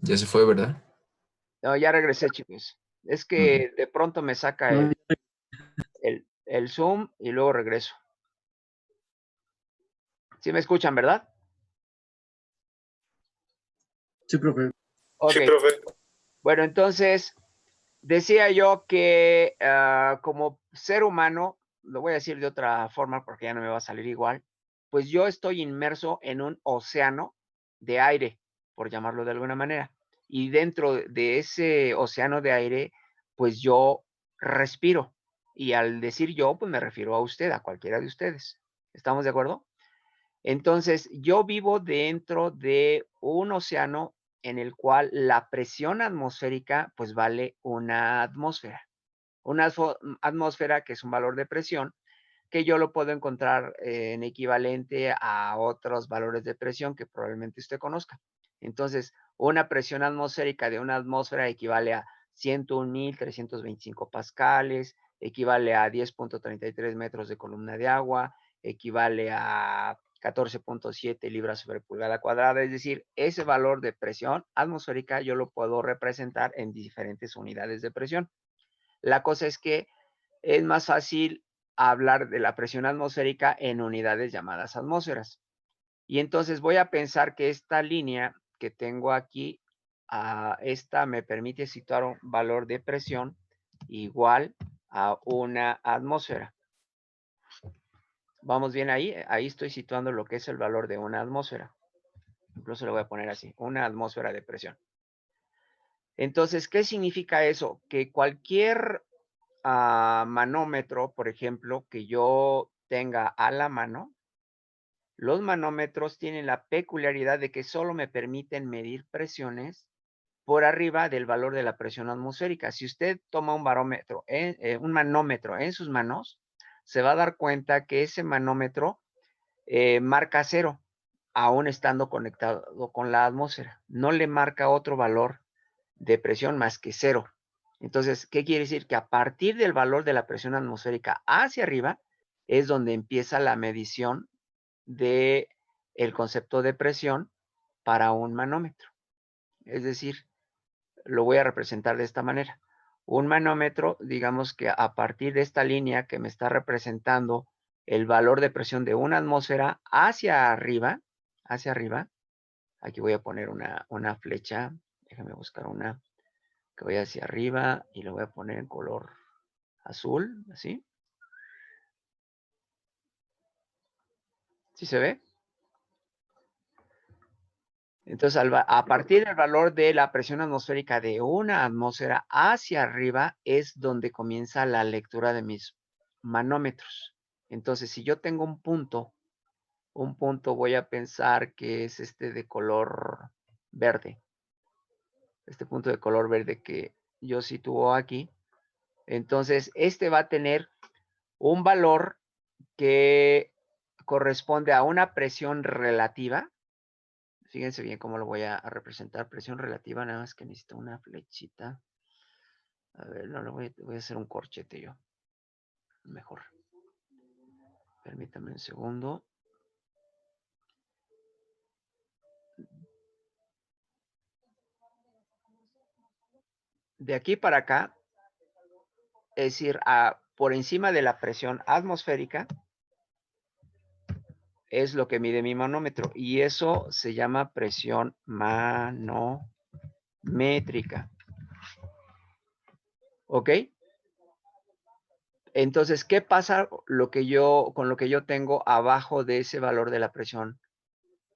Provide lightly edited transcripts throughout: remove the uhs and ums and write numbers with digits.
Ya se fue, ¿verdad? No, ya regresé, chicos. Es Mm. que de pronto me saca No, el Zoom y luego regreso. ¿Sí me escuchan, verdad? sí, profe. Ok. Bueno, entonces, decía yo que como ser humano, lo voy a decir de otra forma porque ya no me va a salir igual, pues yo estoy inmerso en un océano de aire, por llamarlo de alguna manera. Y dentro de ese océano de aire, pues yo respiro. Y al decir yo, pues me refiero a usted, a cualquiera de ustedes. ¿Estamos de acuerdo? Entonces, yo vivo dentro de un océano en el cual la presión atmosférica, pues vale una atmósfera. Una atmósfera que es un valor de presión que yo lo puedo encontrar en equivalente a otros valores de presión que probablemente usted conozca. Entonces, una presión atmosférica de una atmósfera equivale a 101.325 pascales, equivale a 10.33 metros de columna de agua, equivale a 14.7 libras sobre pulgada cuadrada, es decir, ese valor de presión atmosférica yo lo puedo representar en diferentes unidades de presión. La cosa es que es más fácil hablar de la presión atmosférica en unidades llamadas atmósferas. Y entonces voy a pensar que esta línea que tengo aquí, esta me permite situar un valor de presión igual a una atmósfera. ¿Vamos bien ahí? Ahí estoy situando lo que es el valor de una atmósfera. Incluso lo voy a poner así, una atmósfera de presión. Entonces, ¿qué significa eso? Que cualquier manómetro, por ejemplo, que yo tenga a la mano, los manómetros tienen la peculiaridad de que solo me permiten medir presiones por arriba del valor de la presión atmosférica. Si usted toma un un manómetro en sus manos, se va a dar cuenta que ese manómetro marca 0, aún estando conectado con la atmósfera. No le marca otro valor de presión más que 0. Entonces, ¿qué quiere decir? Que a partir del valor de la presión atmosférica hacia arriba es donde empieza la medición de el concepto de presión para un manómetro. Es decir, lo voy a representar de esta manera. Un manómetro, digamos que a partir de esta línea que me está representando el valor de presión de una atmósfera hacia arriba, aquí voy a poner una flecha, déjame buscar una que vaya hacia arriba y lo voy a poner en color azul, así. ¿Sí se ve? Entonces, a partir del valor de la presión atmosférica de una atmósfera hacia arriba es donde comienza la lectura de mis manómetros. Entonces, si yo tengo un punto voy a pensar que es este de color verde. Este punto de color verde que yo sitúo aquí. Entonces, este va a tener un valor que corresponde a una presión relativa. Fíjense bien cómo lo voy a representar. Presión relativa, nada más que necesito una flechita. A ver, no, voy a hacer un corchete yo. Mejor. Permítame un segundo. De aquí para acá, es decir, por encima de la presión atmosférica, es lo que mide mi manómetro. Y eso se llama presión manométrica. ¿Ok? Entonces, ¿qué pasa con lo que yo tengo abajo de ese valor de la presión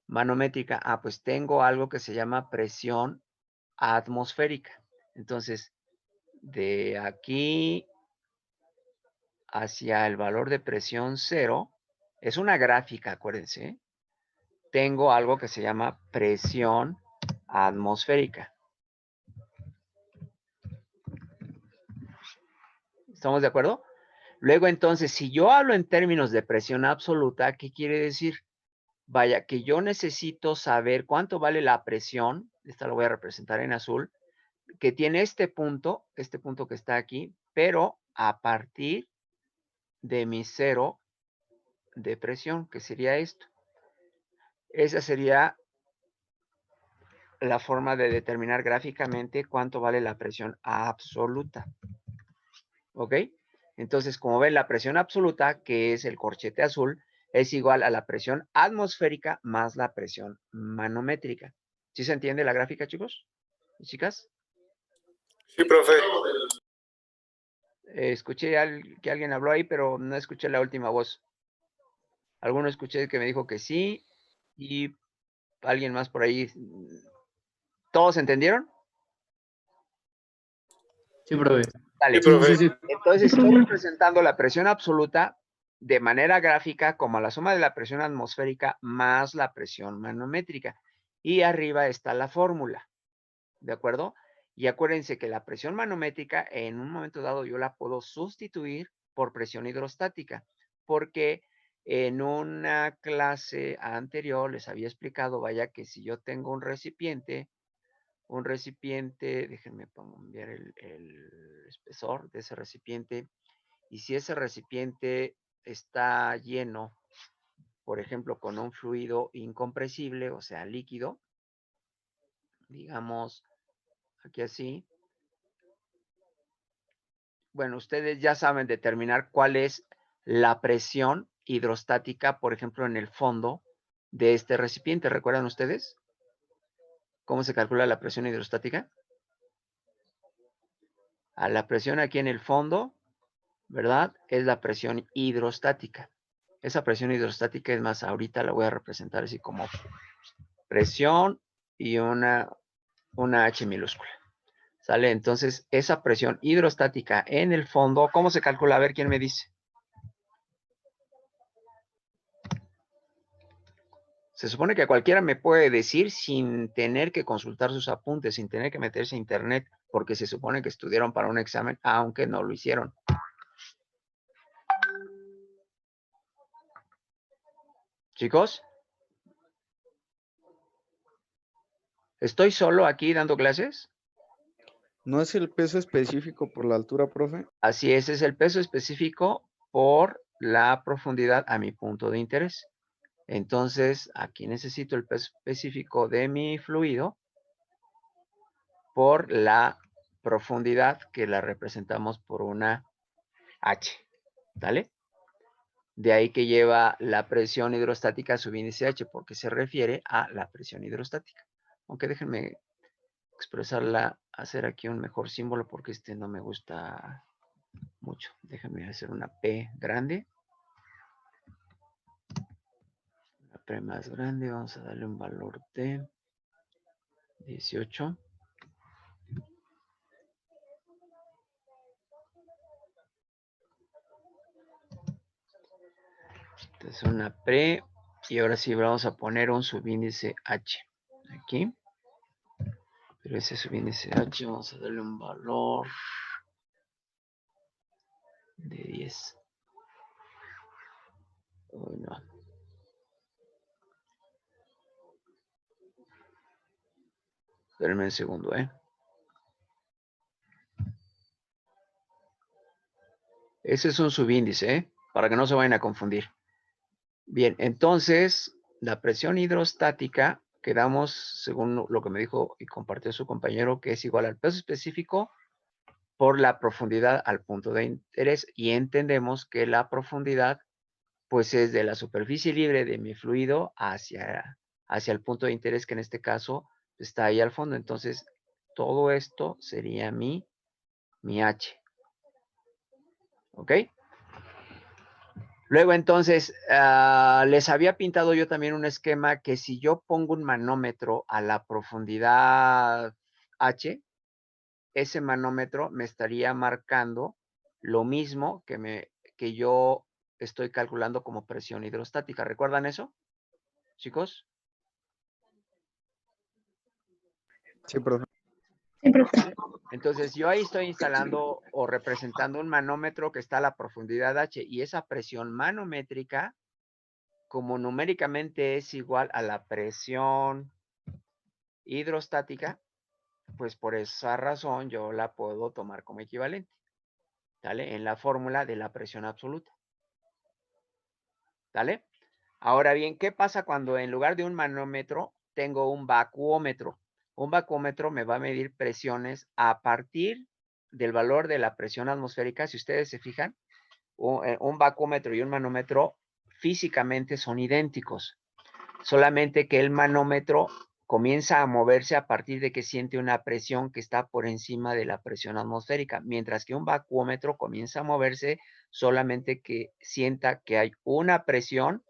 manométrica? Pues tengo algo que se llama presión atmosférica. Entonces, de aquí hacia el valor de presión 0, es una gráfica, acuérdense, ¿eh? Tengo algo que se llama presión atmosférica. ¿Estamos de acuerdo? Luego, entonces, si yo hablo en términos de presión absoluta, ¿qué quiere decir? Vaya, que yo necesito saber cuánto vale la presión, esta lo voy a representar en azul, que tiene este punto que está aquí, pero a partir de mi 0 de presión, que sería esto. Esa sería la forma de determinar gráficamente cuánto vale la presión absoluta. ¿Ok? Entonces, como ven, la presión absoluta, que es el corchete azul, es igual a la presión atmosférica más la presión manométrica. ¿Sí se entiende la gráfica, chicos y chicas? Sí, profe. Escuché que alguien habló ahí, pero no escuché la última voz. Alguno escuché que me dijo que sí y alguien más por ahí. ¿Todos entendieron? Sí, profe. Dale. Sí, profe. Sí. Entonces estoy representando la presión absoluta de manera gráfica como la suma de la presión atmosférica más la presión manométrica. Y arriba está la fórmula, ¿de acuerdo? Y acuérdense que la presión manométrica en un momento dado yo la puedo sustituir por presión hidrostática, porque en una clase anterior les había explicado, vaya, que si yo tengo un recipiente, déjenme cambiar el espesor de ese recipiente, y si ese recipiente está lleno, por ejemplo, con un fluido incompresible, o sea, líquido, digamos, aquí así, bueno, ustedes ya saben determinar cuál es la presión hidrostática, por ejemplo, en el fondo de este recipiente. ¿Recuerdan ustedes cómo se calcula la presión hidrostática? A la presión aquí en el fondo, ¿verdad? Es la presión hidrostática. Esa presión hidrostática, es más, ahorita la voy a representar así como presión y una H minúscula. ¿Sale? Entonces, esa presión hidrostática en el fondo, ¿cómo se calcula? A ver, ¿quién me dice? Se supone que cualquiera me puede decir sin tener que consultar sus apuntes, sin tener que meterse a internet, porque se supone que estudiaron para un examen, aunque no lo hicieron. Chicos, ¿estoy solo aquí dando clases? ¿No es el peso específico por la altura, profe? Así es el peso específico por la profundidad a mi punto de interés. Entonces, aquí necesito el peso específico de mi fluido por la profundidad, que la representamos por una H. ¿Vale? De ahí que lleva la presión hidrostática subíndice H, porque se refiere a la presión hidrostática. Aunque déjenme expresarla, hacer aquí un mejor símbolo, porque este no me gusta mucho. Déjenme hacer una P grande. Una P más grande, vamos a darle un valor de 18. Esta es una pre, y ahora sí vamos a poner un subíndice H aquí. Pero ese subíndice H vamos a darle un valor de 10. Uy, no. Espérenme un segundo, ¿eh? Ese es un subíndice, ¿eh? Para que no se vayan a confundir. Bien, entonces, la presión hidrostática, quedamos, según lo que me dijo y compartió su compañero, que es igual al peso específico por la profundidad al punto de interés. Y entendemos que la profundidad, pues, es de la superficie libre de mi fluido hacia el punto de interés, que en este caso está ahí al fondo. Entonces, todo esto sería mi H. ¿Ok? Luego entonces, les había pintado yo también un esquema que si yo pongo un manómetro a la profundidad H, ese manómetro me estaría marcando lo mismo que yo estoy calculando como presión hidrostática. ¿Recuerdan eso, chicos? Sí, profe. Entonces, yo ahí estoy instalando o representando un manómetro que está a la profundidad H, y esa presión manométrica, como numéricamente es igual a la presión hidrostática, pues por esa razón yo la puedo tomar como equivalente, ¿vale? En la fórmula de la presión absoluta, ¿vale? Ahora bien, ¿qué pasa cuando en lugar de un manómetro tengo un vacuómetro? Un vacuómetro me va a medir presiones a partir del valor de la presión atmosférica. Si ustedes se fijan, un vacuómetro y un manómetro físicamente son idénticos, solamente que el manómetro comienza a moverse a partir de que siente una presión que está por encima de la presión atmosférica, mientras que un vacuómetro comienza a moverse solamente que sienta que hay una presión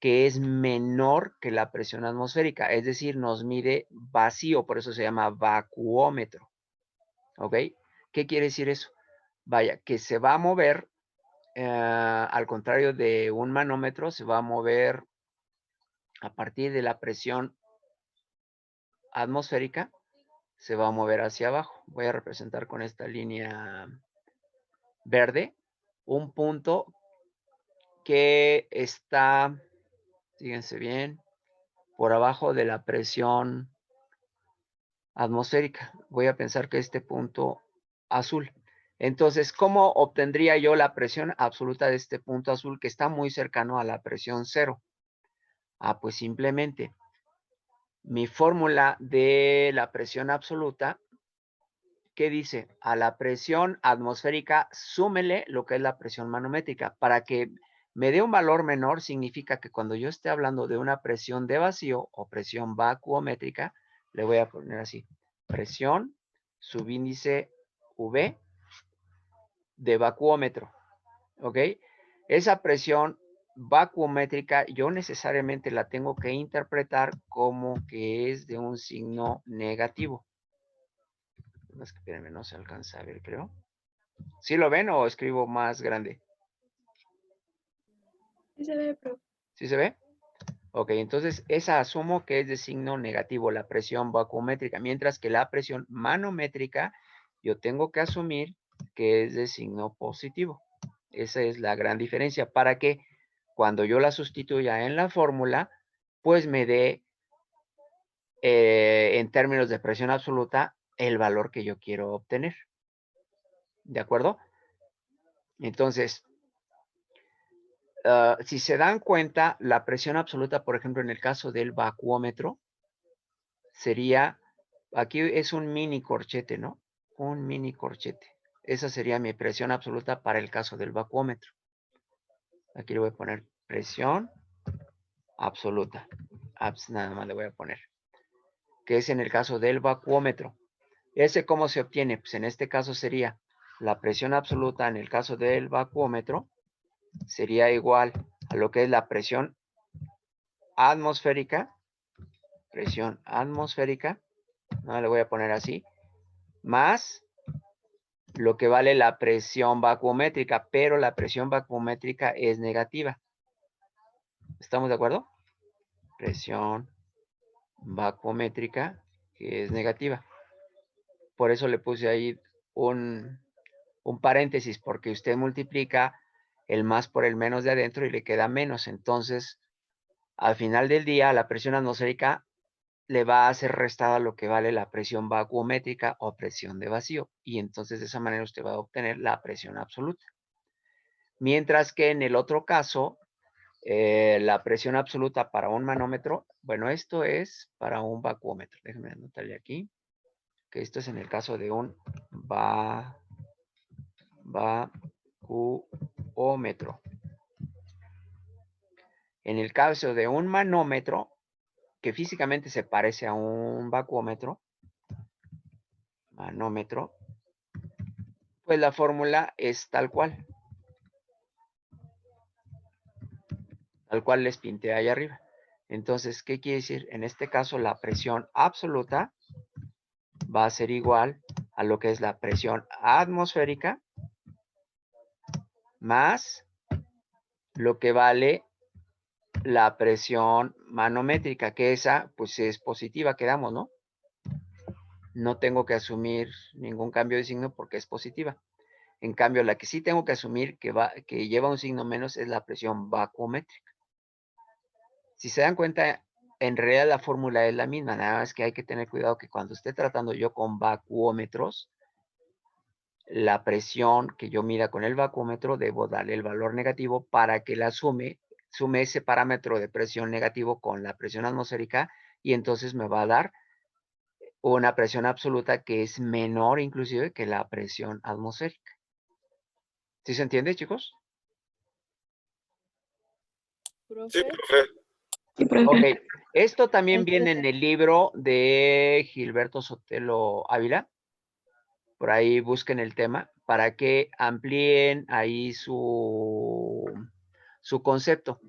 que es menor que la presión atmosférica, es decir, nos mide vacío, por eso se llama vacuómetro. ¿Ok? ¿Qué quiere decir eso? Vaya, que se va a mover, al contrario de un manómetro, se va a mover a partir de la presión atmosférica, se va a mover hacia abajo. Voy a representar con esta línea verde un punto que está, fíjense bien, por abajo de la presión atmosférica. Voy a pensar que este punto azul. Entonces, ¿cómo obtendría yo la presión absoluta de este punto azul que está muy cercano a la presión cero? Ah, pues simplemente mi fórmula de la presión absoluta, ¿qué dice? A la presión atmosférica, súmele lo que es la presión manométrica. Para que me dé un valor menor, significa que cuando yo esté hablando de una presión de vacío o presión vacuométrica, le voy a poner así, presión, subíndice V de vacuómetro, ¿ok? Esa presión vacuométrica yo necesariamente la tengo que interpretar como que es de un signo negativo. No es que, espérenme, no se alcanza a ver, creo. ¿Sí lo ven o escribo más grande? Sí se ve, profe. ¿Sí se ve? Ok, entonces esa asumo que es de signo negativo, la presión vacuométrica, mientras que la presión manométrica yo tengo que asumir que es de signo positivo. Esa es la gran diferencia para que cuando yo la sustituya en la fórmula, pues me dé, en términos de presión absoluta, el valor que yo quiero obtener. ¿De acuerdo? Entonces, si se dan cuenta, la presión absoluta, por ejemplo, en el caso del vacuómetro, sería, aquí es un mini corchete, ¿no? Un mini corchete. Esa sería mi presión absoluta para el caso del vacuómetro. Aquí le voy a poner presión absoluta. Nada más le voy a poner. Que es en el caso del vacuómetro. ¿Ese cómo se obtiene? Pues en este caso sería la presión absoluta en el caso del vacuómetro sería igual a lo que es la presión atmosférica, no le voy a poner así, más lo que vale la presión vacuométrica, pero la presión vacuométrica es negativa. ¿Estamos de acuerdo? Presión vacuométrica que es negativa. Por eso le puse ahí un paréntesis, porque usted multiplica el más por el menos de adentro y le queda menos. Entonces, al final del día, la presión atmosférica le va a ser restada lo que vale la presión vacuométrica o presión de vacío. Y entonces de esa manera usted va a obtener la presión absoluta. Mientras que en el otro caso, la presión absoluta para un manómetro, bueno, esto es para un vacuómetro. Déjenme anotarle aquí, que esto es en el caso de un vacuómetro. En el caso de un manómetro, que físicamente se parece a un vacuómetro, manómetro, pues la fórmula es tal cual les pinté ahí arriba. Entonces, ¿qué quiere decir? En este caso, la presión absoluta va a ser igual a lo que es la presión atmosférica más lo que vale la presión manométrica, que esa pues es positiva, quedamos, ¿no? No tengo que asumir ningún cambio de signo porque es positiva. En cambio, la que sí tengo que asumir que lleva un signo menos es la presión vacuométrica. Si se dan cuenta, en realidad la fórmula es la misma, nada más que hay que tener cuidado que cuando esté tratando yo con vacuómetros, la presión que yo mida con el vacuómetro, debo darle el valor negativo para que la sume ese parámetro de presión negativo con la presión atmosférica y entonces me va a dar una presión absoluta que es menor inclusive que la presión atmosférica. ¿Sí se entiende, chicos? Sí, profe. Sí, profe. Ok, esto también Este- viene en el libro de Gilberto Sotelo Ávila. Por ahí busquen el tema para que amplíen ahí su concepto.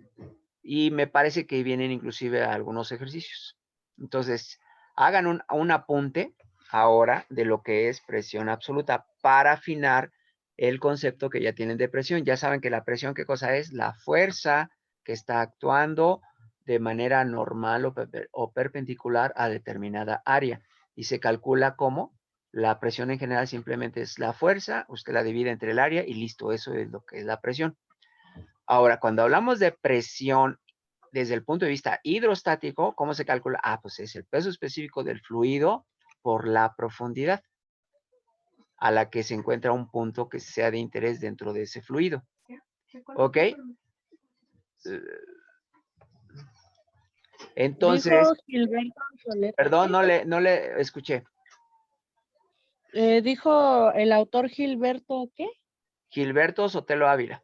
Y me parece que vienen inclusive algunos ejercicios. Entonces, hagan un apunte ahora de lo que es presión absoluta para afinar el concepto que ya tienen de presión. Ya saben que la presión, ¿qué cosa es? La fuerza que está actuando de manera normal o perpendicular a determinada área. Y se calcula como la presión en general simplemente es la fuerza, usted la divide entre el área y listo, eso es lo que es la presión. Ahora, cuando hablamos de presión desde el punto de vista hidrostático, ¿cómo se calcula? Ah, pues es el peso específico del fluido por la profundidad a la que se encuentra un punto que sea de interés dentro de ese fluido. ¿Ok? Entonces, Dijo Gilberto Soler. perdón, no le escuché. Dijo el autor Gilberto, ¿qué? Gilberto Sotelo Ávila.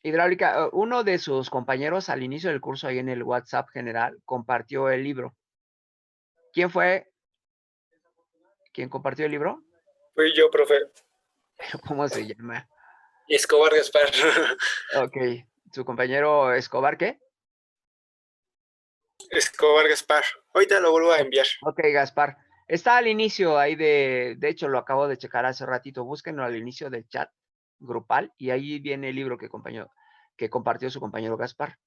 Hidráulica, uno de sus compañeros al inicio del curso ahí en el WhatsApp general compartió el libro. ¿Quién fue? ¿Quién compartió el libro? Fui yo, profe. ¿Cómo se llama? Escobar Gaspar. Ok, su compañero Escobar, ¿qué? Escobar Gaspar. Ahorita lo vuelvo a enviar. Ok, Gaspar. Está al inicio ahí de hecho lo acabo de checar hace ratito, búsquenlo al inicio del chat grupal y ahí viene el libro que compartió su compañero Gaspar.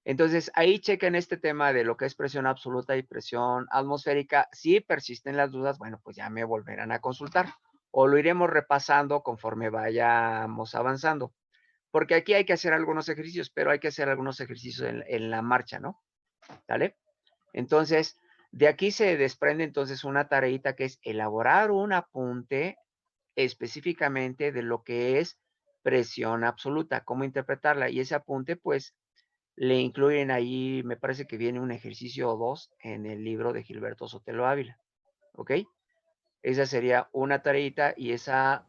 Entonces, ahí chequen este tema de lo que es presión absoluta y presión atmosférica. Si persisten las dudas, bueno, pues ya me volverán a consultar o lo iremos repasando conforme vayamos avanzando. Porque aquí hay que hacer algunos ejercicios, pero hay que hacer algunos ejercicios en la marcha, ¿no? ¿Vale? Entonces, de aquí se desprende entonces una tareita que es elaborar un apunte específicamente de lo que es presión absoluta, cómo interpretarla. Y ese apunte, pues, le incluyen ahí, me parece que viene un ejercicio o dos en el libro de Gilberto Sotelo Ávila. ¿Ok? Esa sería una tareita y esa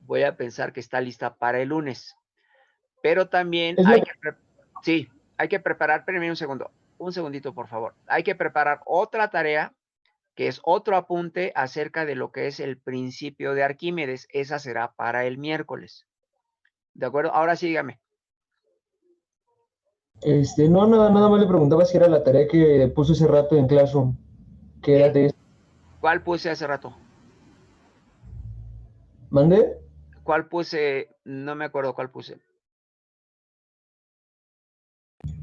voy a pensar que está lista para el lunes. Pero también hay que preparar, espérenme un segundito, por favor. Hay que preparar otra tarea que es otro apunte acerca de lo que es el principio de Arquímedes. Esa será para el miércoles. ¿De acuerdo? Ahora sí, dígame. No, nada más le preguntaba si era la tarea que puso ese rato en Classroom, que era de... ¿Cuál puse hace rato? ¿Mande? ¿Cuál puse? No me acuerdo cuál puse.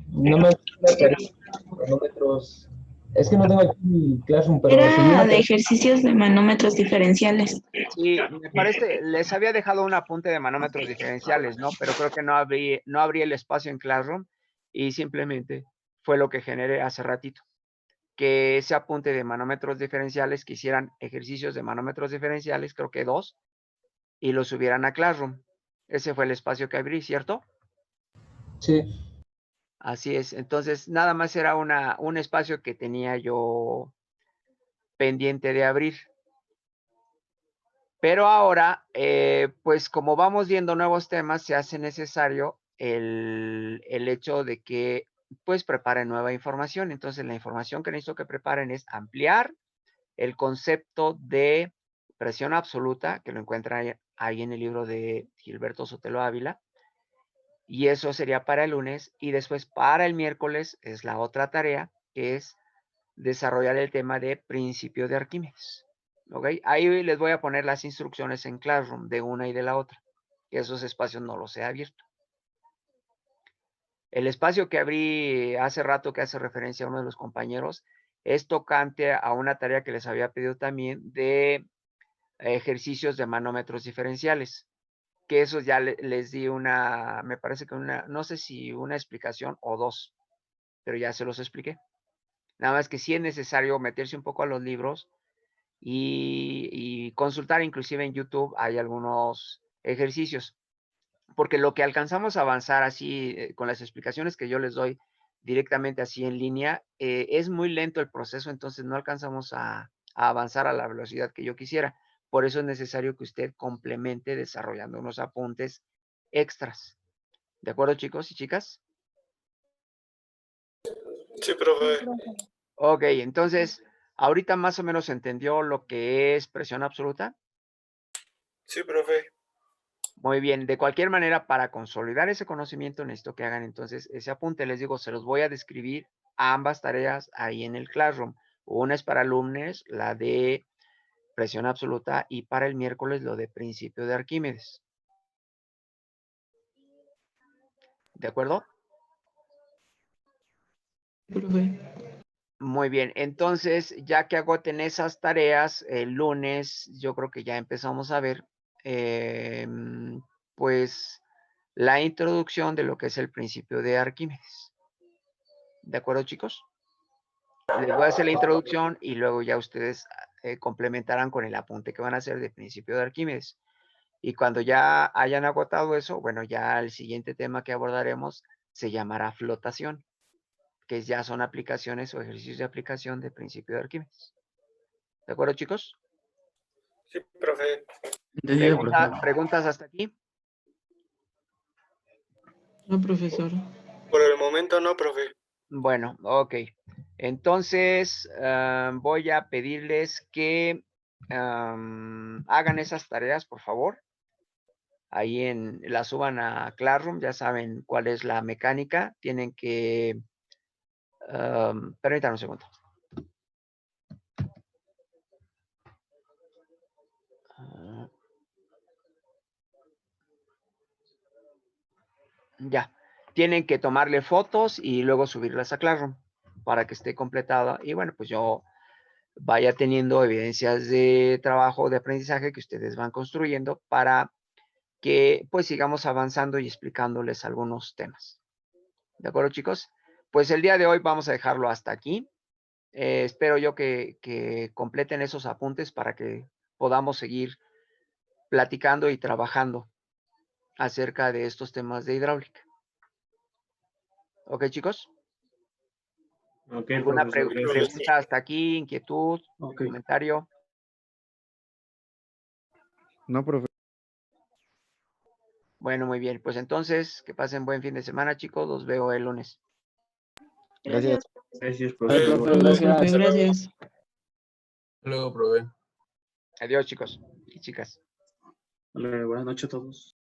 No me la tarea de manómetros. Es que no tengo aquí Classroom, pero subí Era una de ejercicios de manómetros diferenciales. Sí, me parece, les había dejado un apunte de manómetros diferenciales, ¿no? Pero creo que no abrí el espacio en Classroom y simplemente fue lo que generé hace ratito. Que ese apunte de manómetros diferenciales, que hicieran ejercicios de manómetros diferenciales, creo que 2, y los subieran a Classroom. Ese fue el espacio que abrí, ¿cierto? Sí. Así es. Entonces, nada más era un espacio que tenía yo pendiente de abrir. Pero ahora, pues como vamos viendo nuevos temas, se hace necesario el hecho de que pues preparen nueva información. Entonces, la información que necesito que preparen es ampliar el concepto de presión absoluta, que lo encuentran ahí en el libro de Gilberto Sotelo Ávila. Y eso sería para el lunes. Y después para el miércoles es la otra tarea, que es desarrollar el tema de principio de Arquímedes. ¿Ok? Ahí les voy a poner las instrucciones en Classroom de una y de la otra. Que esos espacios no los he abierto. El espacio que abrí hace rato que hace referencia a uno de los compañeros es tocante a una tarea que les había pedido también de ejercicios de manómetros diferenciales. Que esos ya les di me parece que no sé si una explicación o dos, pero ya se los expliqué. Nada más que sí es necesario meterse un poco a los libros y consultar inclusive en YouTube hay algunos ejercicios, porque lo que alcanzamos a avanzar así con las explicaciones que yo les doy directamente así en línea, es muy lento el proceso, entonces no alcanzamos a a avanzar a la velocidad que yo quisiera. Por eso es necesario que usted complemente desarrollando unos apuntes extras. ¿De acuerdo, chicos y chicas? Sí, profe. Ok, entonces, ahorita más o menos entendió lo que es presión absoluta. Sí, profe. Muy bien, de cualquier manera, para consolidar ese conocimiento, necesito que hagan entonces ese apunte. Les digo, se los voy a describir ambas tareas ahí en el Classroom. Una es para alumnos, la de presión absoluta, y para el miércoles lo de principio de Arquímedes. ¿De acuerdo? Profe. Muy bien, entonces, ya que agoten esas tareas, el lunes yo creo que ya empezamos a ver, pues, la introducción de lo que es el principio de Arquímedes. ¿De acuerdo, chicos? Les voy a hacer la introducción y luego ya ustedes complementarán con el apunte que van a hacer de principio de Arquímedes. Y cuando ya hayan agotado eso, bueno, ya el siguiente tema que abordaremos se llamará flotación, que ya son aplicaciones o ejercicios de aplicación del principio de Arquímedes. ¿De acuerdo, chicos? Sí, profe. ¿Preguntas hasta aquí? No, profesor. Por el momento no, profe. Bueno, ok. Entonces, voy a pedirles que hagan esas tareas, por favor. Ahí las suban a Classroom, ya saben cuál es la mecánica. Tienen que, permítanme un segundo. Ya, tienen que tomarle fotos y luego subirlas a Classroom para que esté completada. Y bueno, pues yo vaya teniendo evidencias de trabajo, de aprendizaje que ustedes van construyendo para que pues sigamos avanzando y explicándoles algunos temas. ¿De acuerdo, chicos? Pues el día de hoy vamos a dejarlo hasta aquí. Espero yo que completen esos apuntes para que podamos seguir platicando y trabajando acerca de estos temas de hidráulica. ¿Ok, chicos? Ok, ¿Alguna profesor, gracias. pregunta hasta aquí? ¿Inquietud? Ok. ¿Comentario? No, profe. Bueno, muy bien. Pues entonces, que pasen buen fin de semana, chicos. Los veo el lunes. Gracias. Gracias, Vale, profesor. profe, gracias. Gracias. Hasta luego, profe. Adiós, chicos y chicas. Buenas noches a todos.